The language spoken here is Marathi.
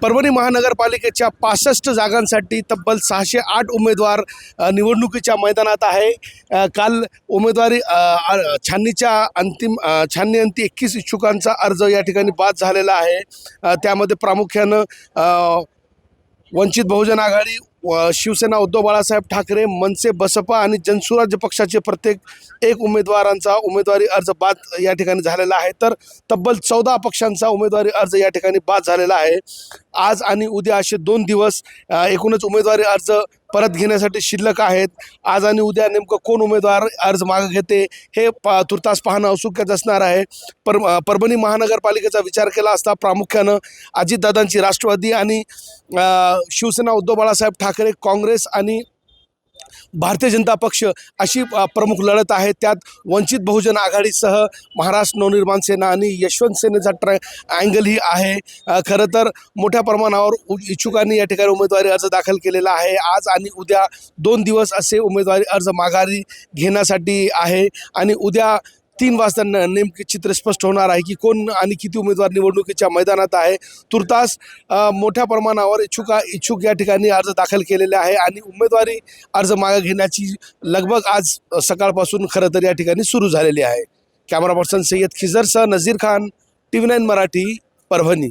परभणी महानगरपालिकेच्या 65 जागांसाठी तब्बल 608 उमेदवार निवडणुकीच्या मैदानात आहे। काल उमेदवारी छाननीच्या छाननी अंती 21 इच्छुकांचा अर्ज या ठिकाणी बाद झालेला आहे। त्यामध्ये प्रामुख्यानं वंचित बहुजन आघाडी, शिवसेना उद्धव बाळासाहेब ठाकरे, मनसे, बसपा आणि जनसुराज्य पक्षाचे प्रत्येक एक उमेदवारांचा उमेदवारी अर्ज बाद या ठिकाणी झालेला आहे। तर तब्बल 14 पक्षांचा उमेदवारी अर्ज या ठिकाणी बाद झालेला आहे। आज आणि उद्या असे 2 दिवस एकूणच उमेदवारी अर्ज परत घेण्यासाठी शिल्लक आहेत। आज आणि उद्या नेमकं कोण उमेदवार अर्ज मागे घेते हे तुर्तास पाहणं औत्सुक्याचं असणार आहे। परभणी महानगरपालिकेचा विचार केला असता प्रामुख्यानं अजितदादांची राष्ट्रवादी आणि शिवसेना उद्धव बाळासाहेब ठाकरे, काँग्रेस आणि भारतीय जनता पक्ष अशी प्रमुख लढत आहे। त्यात वंचित बहुजन आघाडीसह महाराष्ट्र नवनिर्माण सेना आणि यशवंत सेनेचा अँगलही आहे। खरं तर मोठ्या प्रमाणावर इच्छुकांनी या ठिकाणी उमेदवारी अर्ज दाखल केलेला आहे। आज आणि उद्या 2 दिवस असे उमेदवारी अर्ज माघारी घेण्यासाठी आहे आणि उद्या 3 वाजता नेमके चित्र स्पष्ट होणार आहे की कोण आणि किती उमेदवार निवडणुकीच्या मैदानात आहे। तुर्तास मोठ्या प्रमाणावर इच्छुक या ठिकाणी अर्ज दाखल केलेले आहे आणि उमेदवारी अर्ज मागे घेण्याची लगबग आज सकाळपासून खरं तर या ठिकाणी सुरू झालेली आहे। कॅमेरा पर्सन सय्यद खिजरसह नजीर खान, TV9 मराठी, परभणी।